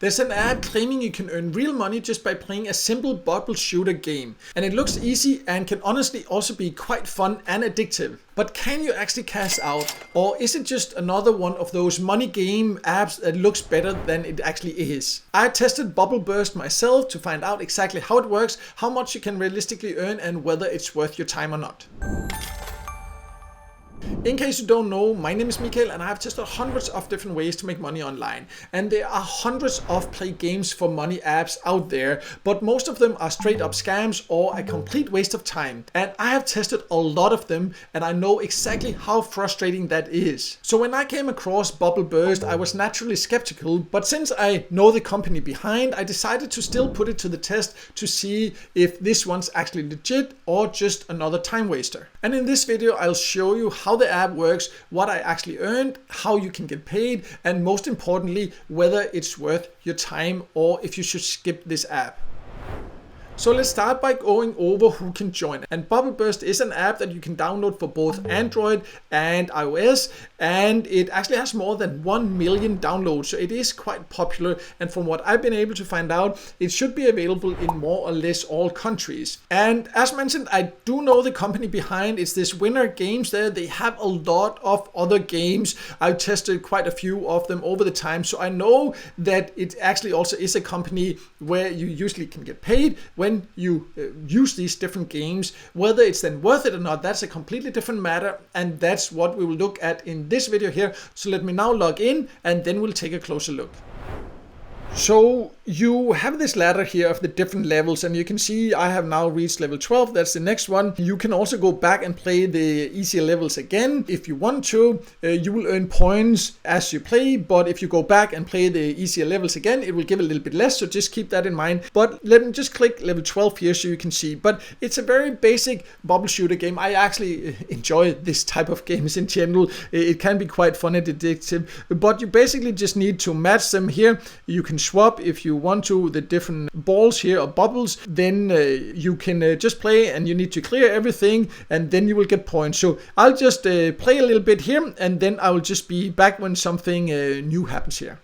There's an ad claiming you can earn real money just by playing a simple bubble shooter game. And it looks easy and can honestly also be quite fun and addictive. But can you actually cash out? Or is it just another one of those money game apps that looks better than it actually is? I tested Bubble Burst myself to find out exactly how it works, how much you can realistically earn, and whether it's worth your time or not. In case you don't know, my name is Mikael and I have tested hundreds of different ways to make money online. And there are hundreds of play games for money apps out there, but most of them are straight up scams or a complete waste of time. And I have tested a lot of them and I know exactly how frustrating that is. So when I came across Bubble Burst, I was naturally skeptical, but since I know the company behind, I decided to still put it to the test to see if this one's actually legit or just another time waster. And in this video, I'll show you how the app works, what I actually earned, how you can get paid, and most importantly, whether it's worth your time or if you should skip this app. So let's start by going over who can join. And Bubble Burst is an app that you can download for both Android and iOS, and it actually has more than 1 million downloads, so it is quite popular. And from what I've been able to find out, it should be available in more or less all countries. And as mentioned, I do know the company behind. It's this WINR Games there. They have a lot of other games. I've tested quite a few of them over the time, so I know that it actually also is a company where you usually can get paid when you use these different games. Whether it's then worth it or not, that's a completely different matter, and that's what we will look at in this video here. So let me now log in and then we'll take a closer look. So you have this ladder here of the different levels, and you can see I have now reached level 12. That's the next one. You can also go back and play the easier levels again if you want to. You will earn points as you play, but if you go back and play the easier levels again, it will give a little bit less, so just keep that in mind. But let me just click level 12 here so you can see. But it's a very basic bubble shooter game. I actually enjoy this type of games in general. It can be quite fun and addictive, but you basically just need to match them here. You can swap if you want to the different balls here or bubbles, then you can just play, and you need to clear everything and then you will get points. So I'll just play a little bit here and then I will just be back when something new happens here.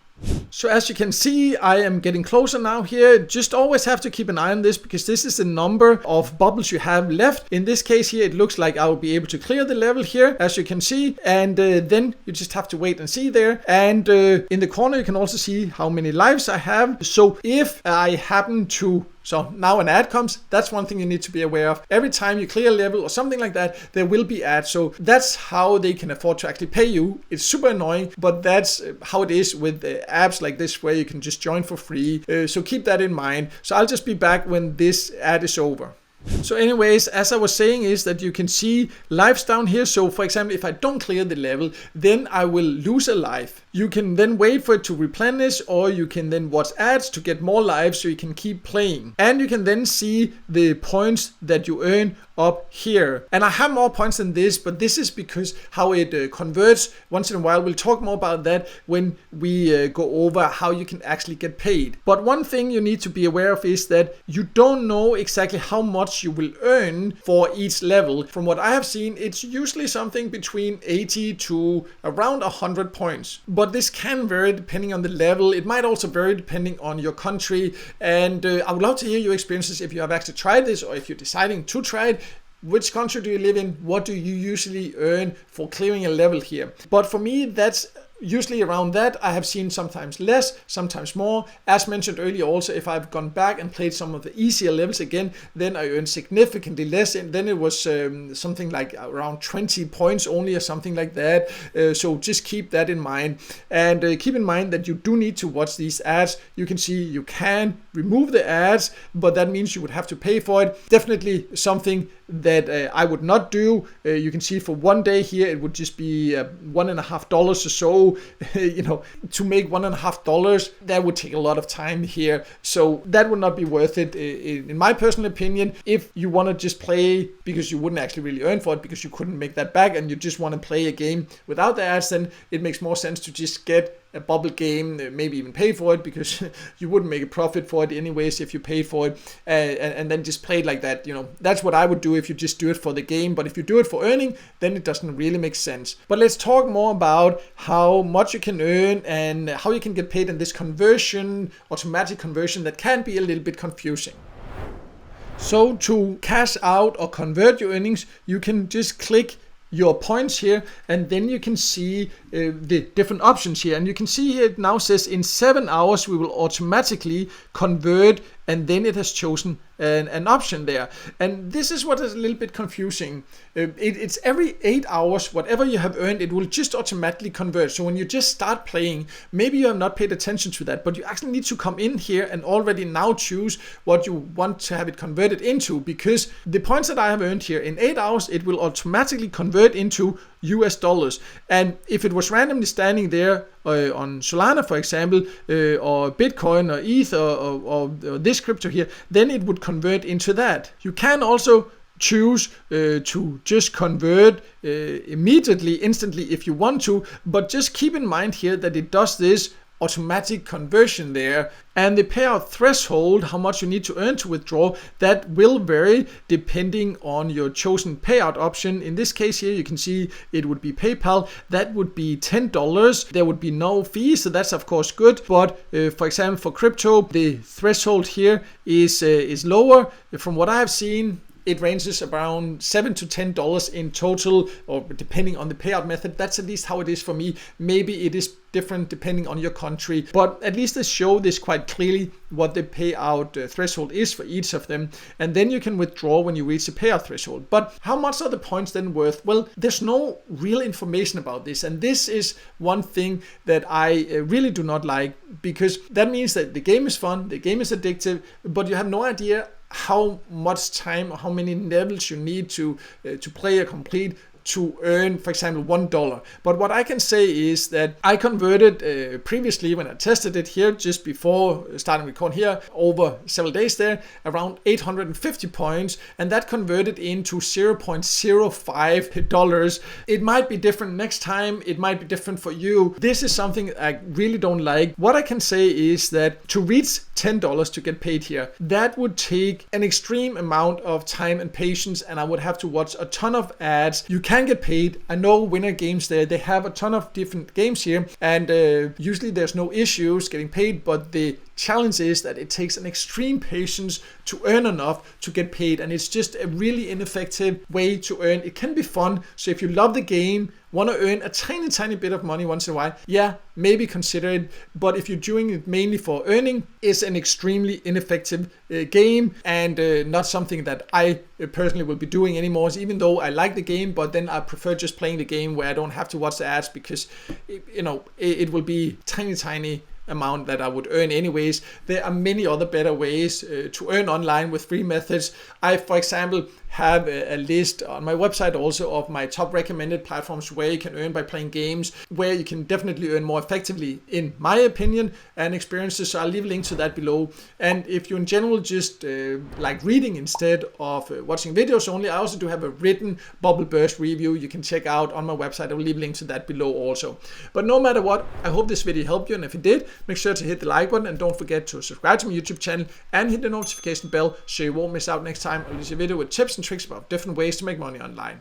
So as you can see, I am getting closer now here. Just always have to keep an eye on this because this is the number of bubbles you have left. In this case here, it looks like I will be able to clear the level here, as you can see. And then you just have to wait and see there. And in the corner, you can also see how many lives I have. So if I happen to... So now an ad comes, that's one thing you need to be aware of. Every time you clear a level or something like that, there will be ads. So that's how they can afford to actually pay you. It's super annoying, but that's how it is with apps like this where you can just join for free. So keep that in mind. So I'll just be back when this ad is over. So anyways, as I was saying, is that you can see lives down here. So for example, if I don't clear the level, then I will lose a life. You can then wait for it to replenish, or you can then watch ads to get more lives so you can keep playing. And you can then see the points that you earn up here. And I have more points than this, but this is because how it converts. Once in a while, we'll talk more about that when we go over how you can actually get paid. But one thing you need to be aware of is that you don't know exactly how much you will earn for each level. From what I have seen, it's usually something between 80 to around 100 points. But this can vary depending on the level. It might also vary depending on your country. And I would love to hear your experiences if you have actually tried this, or if you're deciding to try it. Which country do you live in? What do you usually earn for clearing a level here? But for me, that's usually around that. I have seen sometimes less, sometimes more. As mentioned earlier also, if I've gone back and played some of the easier levels again, then I earned significantly less, and then it was something like around 20 points only or something like that. So just keep that in mind, and keep in mind that you do need to watch these ads. You can see you can remove the ads, but that means you would have to pay for it. Definitely something that I would not do. You can see for one day here, it would just be $1.50 or so. You know, to make $1.50, that would take a lot of time here. So that would not be worth it, in my personal opinion. If you want to just play because you wouldn't actually really earn for it because you couldn't make that back, and you just want to play a game without the ads, then it makes more sense to just get a bubble game, maybe even pay for it, because you wouldn't make a profit for it anyways if you paid for it, and then just play it like that. That's what I would do if you just do it for the game. But if you do it for earning, then it doesn't really make sense. But let's talk more about how much you can earn and how you can get paid in this conversion, automatic conversion, that can be a little bit confusing. So to cash out or convert your earnings, you can just click your points here, and then you can see the different options here, and you can see here it now says in 7 hours we will automatically convert, and then it has chosen an option there. And this is what is a little bit confusing. It's every 8 hours, whatever you have earned, it will just automatically convert. So when you just start playing, maybe you have not paid attention to that, but you actually need to come in here and already now choose what you want to have it converted into, because the points that I have earned here in 8 hours, it will automatically convert into US dollars. And if it was randomly standing there on Solana, for example, or Bitcoin or ETH or this crypto here, then it would convert into that. You can also choose to just convert immediately, instantly if you want to, but just keep in mind here that it does this automatic conversion there, and the payout threshold, how much you need to earn to withdraw, that will vary depending on your chosen payout option. In this case here, you can see it would be PayPal. That would be $10. There would be no fees, so that's of course good. But for example, for crypto, the threshold here is lower. From what I have seen, it ranges around $7 to $10 in total, or depending on the payout method. That's at least how it is for me. Maybe it is different depending on your country, but at least they show this quite clearly what the payout threshold is for each of them, and then you can withdraw when you reach the payout threshold. But how much are the points then worth? Well, there's no real information about this, and this is one thing that I really do not like, because that means that the game is fun, the game is addictive, but you have no idea how much time or how many levels you need to play or complete to earn, for example, $1. But what I can say is that I converted previously, when I tested it here just before starting recording here, over several days there, around 850 points, and that converted into $0.05. It might be different next time, it might be different for you. This is something I really don't like. What I can say is that to reach $10 to get paid here, that would take an extreme amount of time and patience, and I would have to watch a ton of ads. You can get paid. I know WINR Games there, they have a ton of different games here, and usually there's no issues getting paid, but the challenge is that it takes an extreme patience to earn enough to get paid, and it's just a really ineffective way to earn. It can be fun, so if you love the game, want to earn a tiny bit of money once in a while, yeah, maybe consider it. But if you're doing it mainly for earning, it's an extremely ineffective game, and not something that I personally will be doing anymore. Even though I like the game, but then I prefer just playing the game where I don't have to watch the ads, because it will be tiny amount that I would earn anyways. There are many other better ways to earn online with free methods. I, for example, have a list on my website also of my top recommended platforms where you can earn by playing games, where you can definitely earn more effectively, in my opinion and experiences. So I'll leave a link to that below. And if you in general just like reading instead of watching videos only, I also do have a written bubble burst review you can check out on my website. I will leave a link to that below also. But no matter what, I hope this video helped you, and if it did, make sure to hit the like button, and don't forget to subscribe to my YouTube channel and hit the notification bell so you won't miss out next time I release a video with tips and tricks about different ways to make money online.